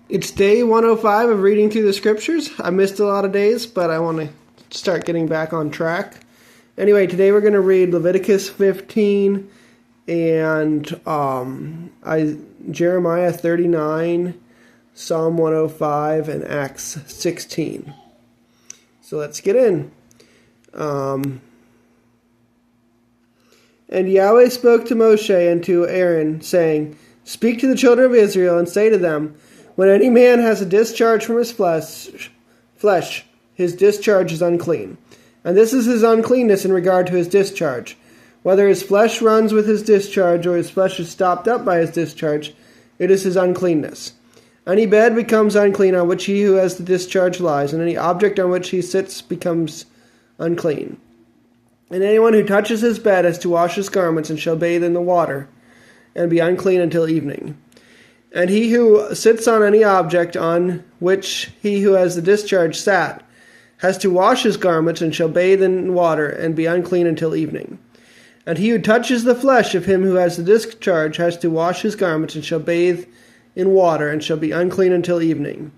It's day 105 of reading through the scriptures. I missed a lot of days, but I want to start getting back on track. Anyway, today we're going to read Leviticus 15 and Jeremiah 39, Psalm 105, and Acts 16. So let's get in. And Yahweh spoke to Moshe and to Aaron, saying, "Speak to the children of Israel and say to them, when any man has a discharge from his flesh, his discharge is unclean. And this is his uncleanness in regard to his discharge. Whether his flesh runs with his discharge or his flesh is stopped up by his discharge, it is his uncleanness. Any bed becomes unclean on which he who has the discharge lies, and any object on which he sits becomes unclean. And anyone who touches his bed has to wash his garments and shall bathe in the water, and be unclean until evening. And he who sits on any object on which he who has the discharge sat has to wash his garments and shall bathe in water and be unclean until evening. And he who touches the flesh of him who has the discharge has to wash his garments and shall bathe in water and shall be unclean until evening.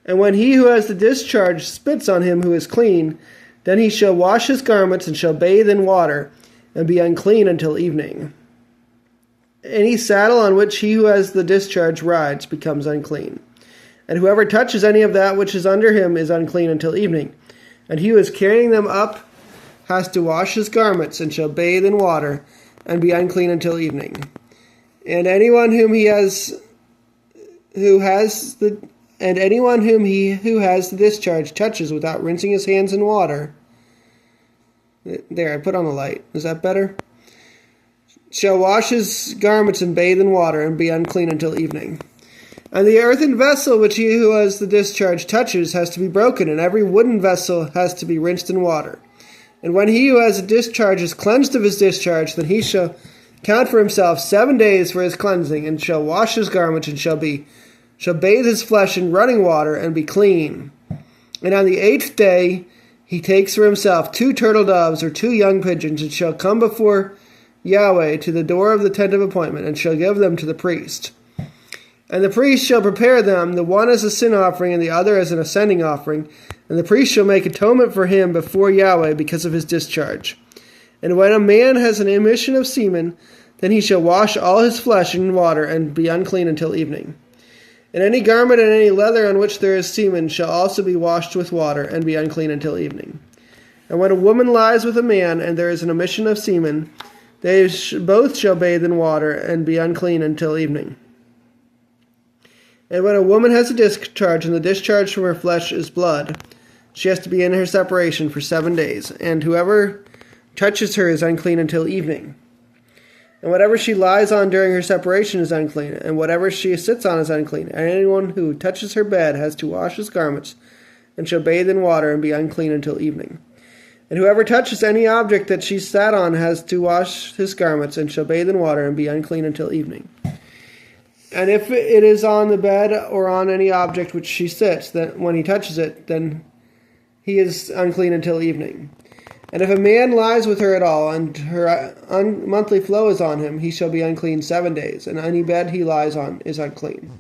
And when he who has the discharge spits on him who is clean, then he shall wash his garments and shall bathe in water and be unclean until evening. Any saddle on which he who has the discharge rides becomes unclean. And whoever touches any of that which is under him is unclean until evening. And he who is carrying them up has to wash his garments and shall bathe in water and be unclean until evening. And anyone who has the discharge touches without rinsing his hands in water. There, I put on the light. Is that better? Shall wash his garments and bathe in water and be unclean until evening. And the earthen vessel which he who has the discharge touches has to be broken, and every wooden vessel has to be rinsed in water. And when he who has a discharge is cleansed of his discharge, then he shall count for himself 7 days for his cleansing, and shall wash his garments, and shall bathe his flesh in running water, and be clean. And on the 8th day he takes for himself 2 turtle doves or 2 young pigeons, and shall come before Yahweh to the door of the tent of appointment, and shall give them to the priest. And the priest shall prepare them, the one as a sin offering, and the other as an ascending offering. And the priest shall make atonement for him before Yahweh because of his discharge. And when a man has an emission of semen, then he shall wash all his flesh in water, and be unclean until evening. And any garment and any leather on which there is semen shall also be washed with water, and be unclean until evening. And when a woman lies with a man, and there is an emission of semen, they both shall bathe in water and be unclean until evening. And when a woman has a discharge, and the discharge from her flesh is blood, she has to be in her separation for 7 days, and whoever touches her is unclean until evening. And whatever she lies on during her separation is unclean, and whatever she sits on is unclean. And anyone who touches her bed has to wash his garments, and shall bathe in water and be unclean until evening. And whoever touches any object that she sat on has to wash his garments, and shall bathe in water and be unclean until evening. And if it is on the bed or on any object which she sits, then when he touches it, then he is unclean until evening. And if a man lies with her at all, and her monthly flow is on him, he shall be unclean 7 days, and any bed he lies on is unclean.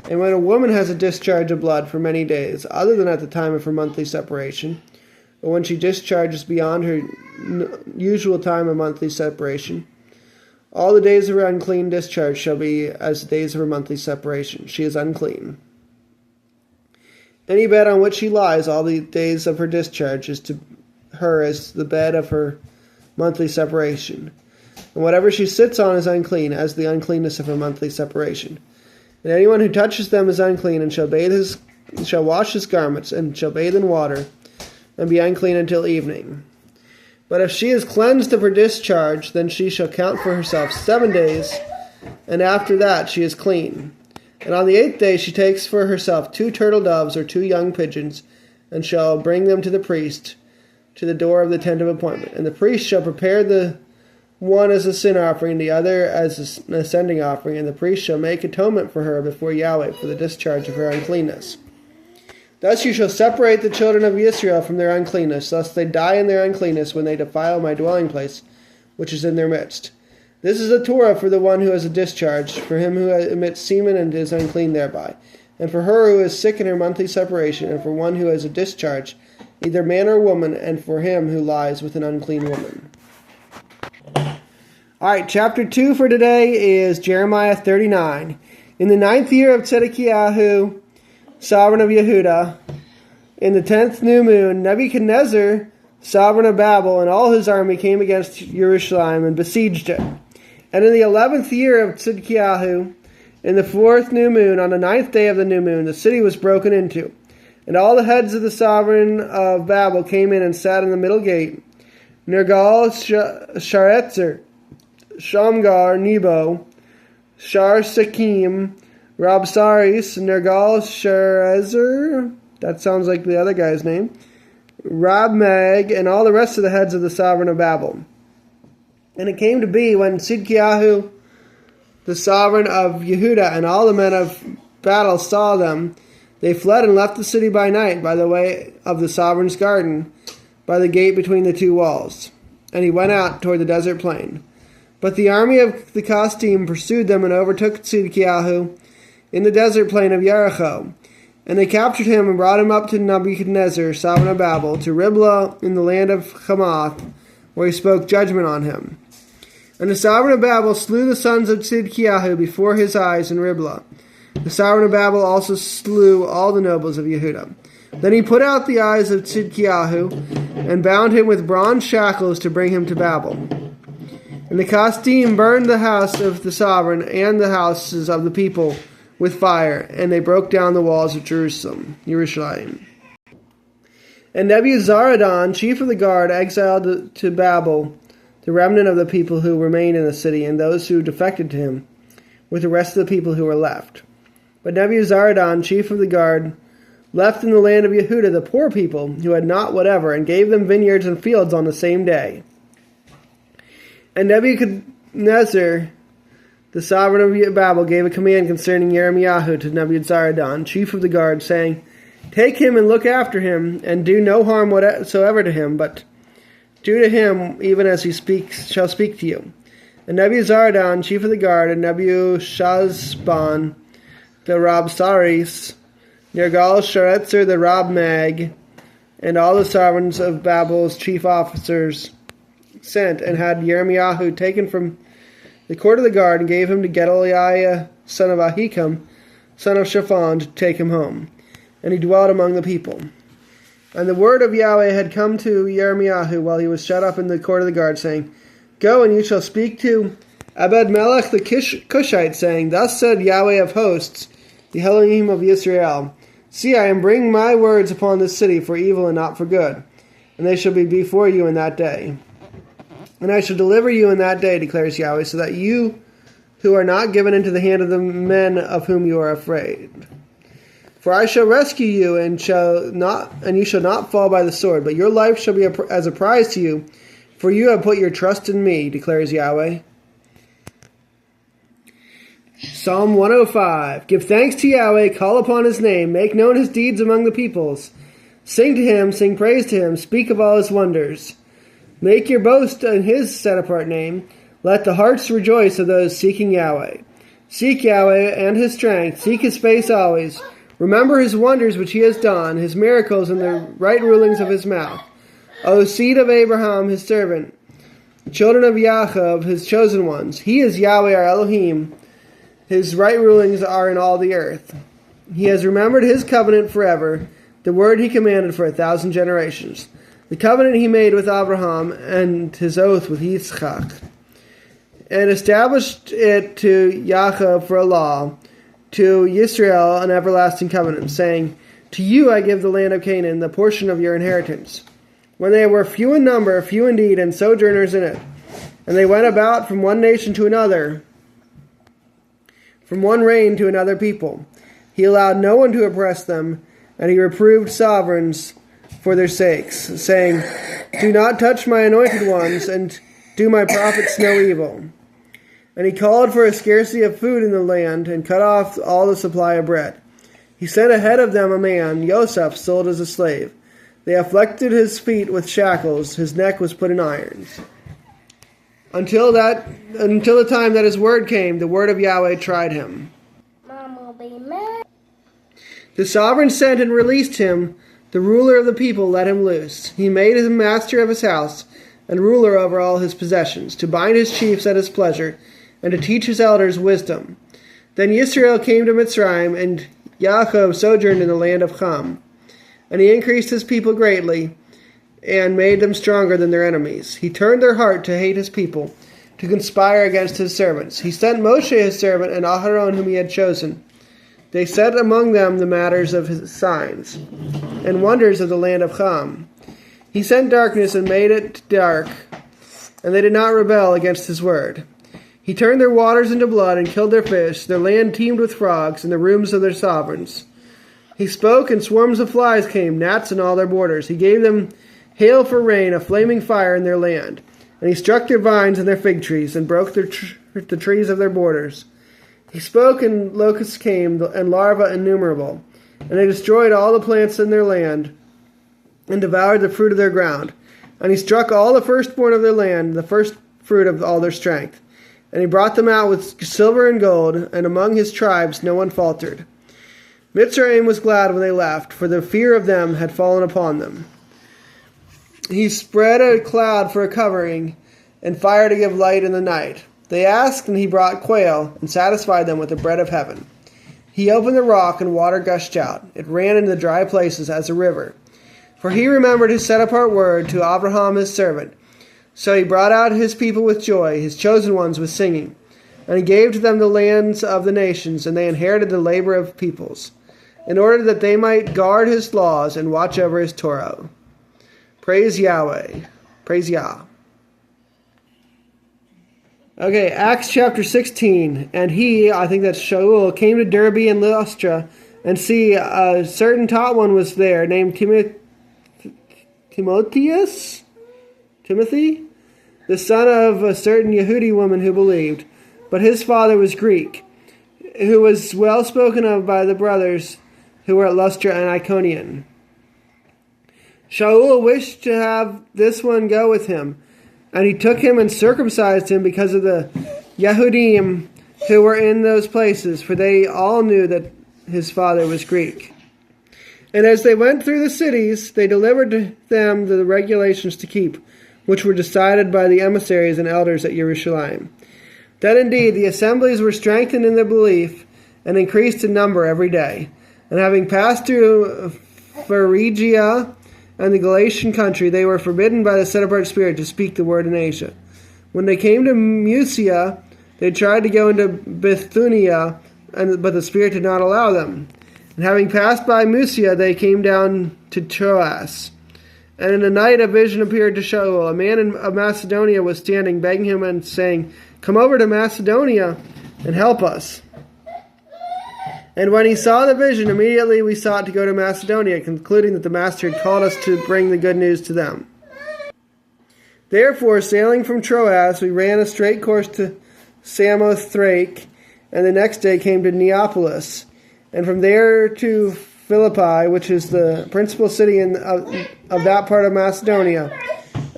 And when a woman has a discharge of blood for many days, other than at the time of her monthly separation, or when she discharges beyond her usual time of monthly separation, all the days of her unclean discharge shall be as the days of her monthly separation. She is unclean. Any bed on which she lies all the days of her discharge is to her as the bed of her monthly separation. And whatever she sits on is unclean, as the uncleanness of her monthly separation. And anyone who touches them is unclean, and shall wash his garments, and shall bathe in water, and be unclean until evening. But if she is cleansed of her discharge, then she shall count for herself 7 days, and after that she is clean. And on the 8th day she takes for herself 2 turtle doves or 2 young pigeons, and shall bring them to the priest, to the door of the tent of appointment. And the priest shall prepare the one as a sin offering, the other as an ascending offering, and the priest shall make atonement for her before Yahweh for the discharge of her uncleanness. Thus you shall separate the children of Israel from their uncleanness, lest they die in their uncleanness when they defile my dwelling place, which is in their midst. This is a Torah for the one who has a discharge, for him who emits semen and is unclean thereby. and for her who is sick in her monthly separation, and for one who has a discharge, either man or woman, and for him who lies with an unclean woman. All right, chapter 2 for today is Jeremiah 39. In the 9th year of Zedekiah, sovereign of Yehuda, in the 10th new moon, Nebuchadnezzar, sovereign of Babel, and all his army came against Jerusalem and besieged it. And in the 11th year of Zedekiah, in the 4th new moon, on the 9th day of the new moon, the city was broken into. And all the heads of the sovereign of Babel came in and sat in the middle gate. Nergal-Sharezer, Shamgar, Nebo, Shar-Sekim, Rabsaris, Nergal-Sharezer, that sounds like the other guy's name, Rabmag, and all the rest of the heads of the sovereign of Babel. And it came to be when Zedekiah, the sovereign of Yehuda, and all the men of battle saw them, they fled and left the city by night by the way of the sovereign's garden, by the gate between the two walls. And he went out toward the desert plain. But the army of the Kasdim pursued them and overtook Zedekiah in the desert plain of Jericho. And they captured him and brought him up to Nebuchadnezzar, sovereign of Babel, to Riblah in the land of Hamath, where he spoke judgment on him. And the sovereign of Babel slew the sons of Zedekiah before his eyes in Riblah. The sovereign of Babel also slew all the nobles of Yehuda. Then he put out the eyes of Zedekiah and bound him with bronze shackles to bring him to Babel. And the Kasdim burned the house of the sovereign and the houses of the people with fire, and they broke down the walls of Jerusalem. And Nebuzaradan, chief of the guard, exiled to Babel the remnant of the people who remained in the city, and those who defected to him, with the rest of the people who were left. But Nebuzaradan, chief of the guard, left in the land of Yehuda the poor people who had not whatever, and gave them vineyards and fields on the same day. And Nebuchadnezzar, the sovereign of Babel, gave a command concerning Jeremiah to Nebuzaradan, chief of the guard, saying, Take him and look after him, and do no harm whatsoever to him, but do to him even as he shall speak to you. And Nebuzaradan, chief of the guard, and Nebuchadnezzar, the Rabsaris, Nergal-Sharezer, the Rabmag, and all the sovereigns of Babel's chief officers sent, and had Jeremiah taken from the court of the guard, and gave him to Gedaliah, son of Ahikam, son of Shaphan, to take him home. And he dwelt among the people. And the word of Yahweh had come to Jeremiah while he was shut up in the court of the guard, saying, Go, and you shall speak to Ebed-Melech the Cushite, saying, Thus said Yahweh of hosts, the Elohim of Israel, See, I am bringing my words upon this city for evil and not for good, and they shall be before you in that day. And I shall deliver you in that day, declares Yahweh, so that you who are not given into the hand of the men of whom you are afraid. For I shall rescue you, and you shall not fall by the sword, but your life shall be as a prize to you, for you have put your trust in me, declares Yahweh. Psalm 105. Give thanks to Yahweh, call upon his name, make known his deeds among the peoples. Sing to him, sing praise to him, speak of all his wonders. Make your boast in his set-apart name. Let the hearts rejoice of those seeking Yahweh. Seek Yahweh and his strength, seek his face always. Remember his wonders which he has done, his miracles and the right rulings of his mouth. O seed of Abraham, his servant, children of Yaakov, his chosen ones. He is Yahweh our Elohim. His right rulings are in all the earth. He has remembered his covenant forever, the word he commanded for 1,000 generations. The covenant he made with Abraham and his oath with Yitzchak. And established it to Yaakov for a law, to Yisrael an everlasting covenant, saying, To you I give the land of Canaan, the portion of your inheritance. When they were few in number, few indeed, and sojourners in it. And they went about from one nation to another, from one reign to another people. He allowed no one to oppress them, and he reproved sovereigns for their sakes, saying, Do not touch my anointed ones, and do my prophets no evil. And he called for a scarcity of food in the land, and cut off all the supply of bread. He sent ahead of them a man, Yosef, sold as a slave. They afflicted his feet with shackles, his neck was put in irons. Until the time that his word came, the word of Yahweh tried him. Mom will be mad. The sovereign sent and released him. The ruler of the people let him loose. He made him master of his house and ruler over all his possessions, to bind his chiefs at his pleasure, and to teach his elders wisdom. Then Yisrael came to Mitzrayim, and Yaakov sojourned in the land of Ham. And he increased his people greatly, and made them stronger than their enemies. He turned their heart to hate his people, to conspire against his servants. He sent Moshe his servant, and Aharon whom he had chosen. They set among them the matters of his signs, and wonders of the land of Ham. He sent darkness and made it dark, and they did not rebel against his word. He turned their waters into blood and killed their fish. Their land teemed with frogs in the rooms of their sovereigns. He spoke, and swarms of flies came, gnats in all their borders. He gave them hail for rain, a flaming fire in their land. And he struck their vines and their fig trees, and broke the trees of their borders. He spoke, and locusts came, and larvae innumerable. And they destroyed all the plants in their land, and devoured the fruit of their ground. And he struck all the firstborn of their land, the first fruit of all their strength. And he brought them out with silver and gold, and among his tribes no one faltered. Mitzrayim was glad when they left, for the fear of them had fallen upon them. He spread a cloud for a covering, and fire to give light in the night. They asked, and he brought quail, and satisfied them with the bread of heaven. He opened the rock, and water gushed out. It ran into the dry places as a river. For he remembered his set-apart word to Abraham his servant. So he brought out his people with joy, his chosen ones with singing. And he gave to them the lands of the nations, and they inherited the labor of peoples, in order that they might guard his laws and watch over his Torah. Praise Yahweh. Praise Yah. Okay, Acts chapter 16. And he, I think that's Shaul, came to Derbe and Lystra, and see, a certain taught one was there, named Timothy, the son of a certain Yehudi woman who believed. But his father was Greek, who was well spoken of by the brothers who were at Lystra and Iconium. Shaul wished to have this one go with him, and he took him and circumcised him because of the Yehudim who were in those places, for they all knew that his father was Greek. And as they went through the cities, they delivered to them the regulations to keep, which were decided by the emissaries and elders at Jerusalem. That indeed the assemblies were strengthened in their belief and increased in number every day. And having passed through Phrygia and the Galatian country, they were forbidden by the set-apart Spirit to speak the word in Asia. When they came to Mysia, they tried to go into Bithynia, but the Spirit did not allow them. And having passed by Mysia, they came down to Troas. And in the night a vision appeared to Shaul. A man of Macedonia was standing, begging him and saying, "Come over to Macedonia and help us." And when he saw the vision, immediately we sought to go to Macedonia, concluding that the Master had called us to bring the good news to them. Therefore, sailing from Troas, we ran a straight course to Samothrake, and the next day came to Neapolis, and from there to Philippi, which is the principal city of that part of Macedonia,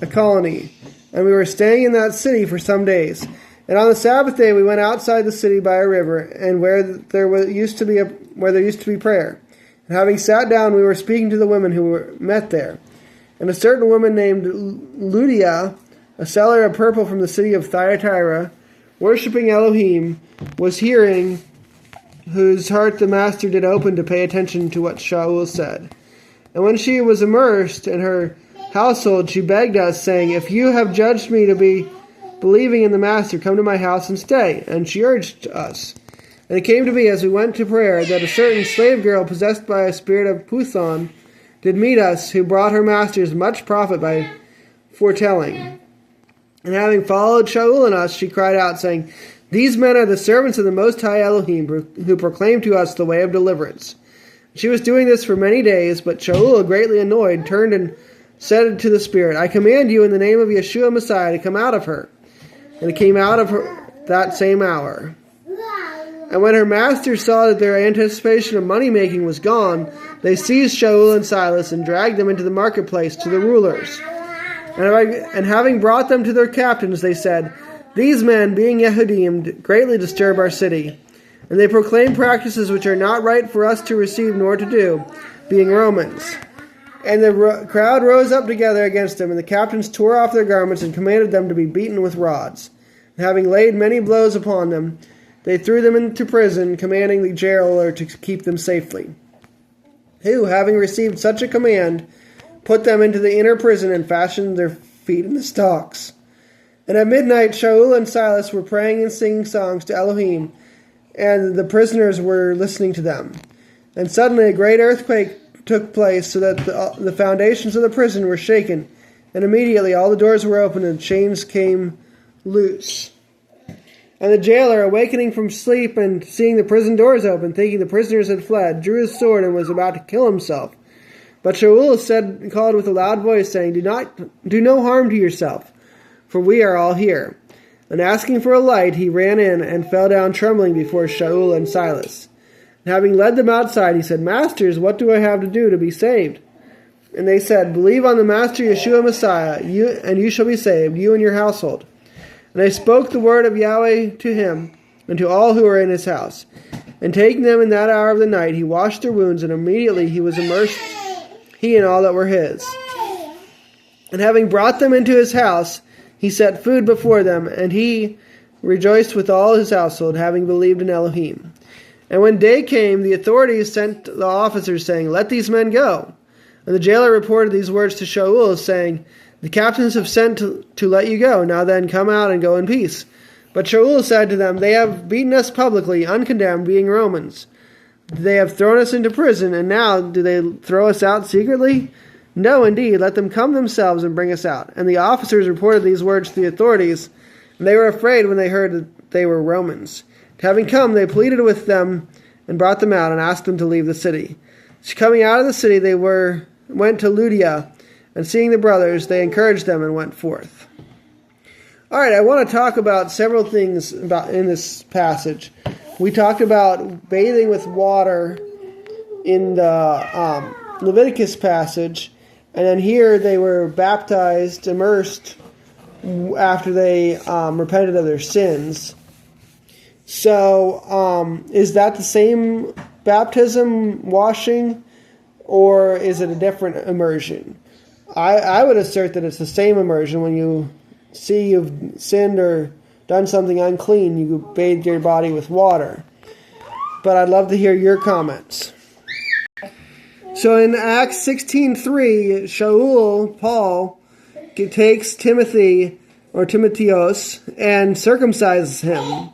a colony. And we were staying in that city for some days. And on the Sabbath day we went outside the city by a river, and where there used to be prayer. And having sat down, we were speaking to the women who were met there. And a certain woman named Lydia, a seller of purple from the city of Thyatira, worshipping Elohim, was hearing, whose heart the Master did open to pay attention to what Shaul said. And when she was immersed in her household, she begged us, saying, "If you have judged me to be believing in the Master, come to my house and stay." And she urged us. And it came to be, as we went to prayer, that a certain slave girl possessed by a spirit of Puthon did meet us, who brought her masters much profit by foretelling. And having followed Shaul and us, she cried out, saying, "These men are the servants of the Most High Elohim, who proclaim to us the way of deliverance." She was doing this for many days, but Shaul, greatly annoyed, turned and said to the spirit, "I command you in the name of Yeshua Messiah to come out of her." And it came out of her that same hour. And when her masters saw that their anticipation of money-making was gone, they seized Shaul and Silas and dragged them into the marketplace to the rulers. And having brought them to their captains, they said, "These men, being Yehudim, greatly disturb our city. and they proclaim practices which are not right for us to receive nor to do, being Romans. And the crowd rose up together against them, and the captains tore off their garments and commanded them to be beaten with rods. And having laid many blows upon them, they threw them into prison, commanding the jailer to keep them safely. Who, having received such a command, put them into the inner prison and fastened their feet in the stocks. And at midnight Shaul and Silas were praying and singing songs to Elohim, and the prisoners were listening to them. And suddenly a great earthquake took place, so that the foundations of the prison were shaken, and immediately all the doors were opened and chains came loose. And the jailer, awakening from sleep and seeing the prison doors open, thinking the prisoners had fled, drew his sword and was about to kill himself. But Shaul called with a loud voice, saying, Do no harm to yourself, for we are all here. And asking for a light, he ran in and fell down trembling before Shaul and Silas. And having led them outside, he said, Masters, what do I have to do to be saved? And they said, Believe on the Master Yeshua Messiah, and you shall be saved, you and your household. And they spoke the word of Yahweh to him and to all who were in his house. And taking them in that hour of the night, he washed their wounds, and immediately he was immersed, he and all that were his. And having brought them into his house, he set food before them, and he rejoiced with all his household, having believed in Elohim. And when day came, the authorities sent the officers, saying, Let these men go. And the jailer reported these words to Shaul, saying, The captains have sent to let you go. Now then, come out and go in peace. But Shaul said to them, They have beaten us publicly, uncondemned, being Romans. They have thrown us into prison, and now do they throw us out secretly? No, indeed, let them come themselves and bring us out. And the officers reported these words to the authorities, and they were afraid when they heard that they were Romans. Having come, they pleaded with them and brought them out and asked them to leave the city. So coming out of the city, they went to Ludia, and seeing the brothers, they encouraged them and went forth. All right, I want to talk about several things in this passage. We talked about bathing with water in the Leviticus passage, and then here they were baptized, immersed, after they repented of their sins. So, is that the same baptism, washing, or is it a different immersion? I would assert that it's the same immersion. When you see you've sinned or done something unclean, you bathe your body with water. But I'd love to hear your comments. So in Acts 16:3, Shaul, Paul, takes Timothy, or Timotheos, and circumcises him.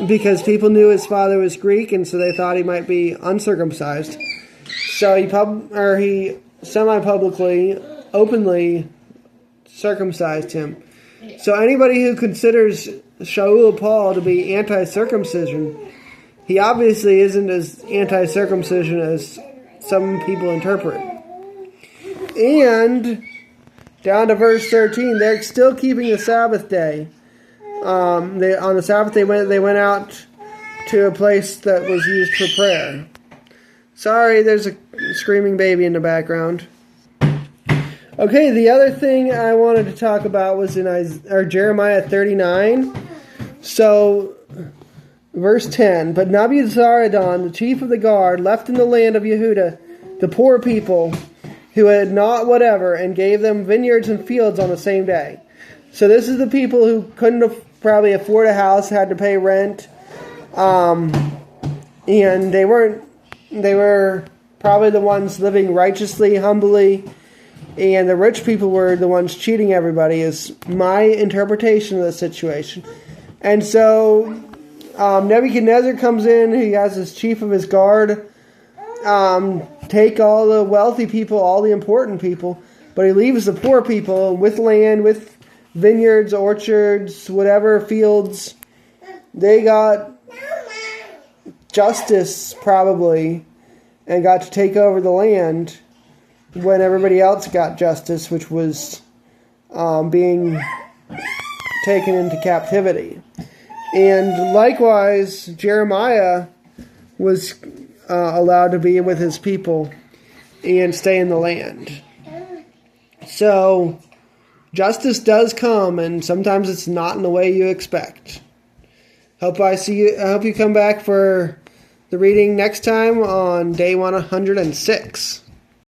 Because people knew his father was Greek, and so they thought he might be uncircumcised. So he semi-publicly, openly circumcised him. So anybody who considers Shaul Paul to be anti-circumcision, he obviously isn't as anti-circumcision as some people interpret. And down to verse 13, they're still keeping the Sabbath day. On the Sabbath they went out to a place that was used for prayer. Sorry, there's a screaming baby in the background. Okay, the other thing I wanted to talk about was in Jeremiah 39. So, verse 10, But Nebuzaradan, the chief of the guard, left in the land of Yehuda the poor people who had not whatever, and gave them vineyards and fields on the same day. So this is the people who couldn't probably afford a house, had to pay rent, and they were probably the ones living righteously, humbly, and the rich people were the ones cheating everybody, is my interpretation of the situation. And so Nebuchadnezzar comes in, he has his chief of his guard take all the wealthy people, all the important people, but he leaves the poor people with land, with vineyards, orchards, whatever, fields. They got justice, probably, and got to take over the land when everybody else got justice, which was being taken into captivity. And likewise, Jeremiah was allowed to be with his people and stay in the land. So, justice does come, and sometimes it's not in the way you expect. I hope you come back for the reading next time on day 106.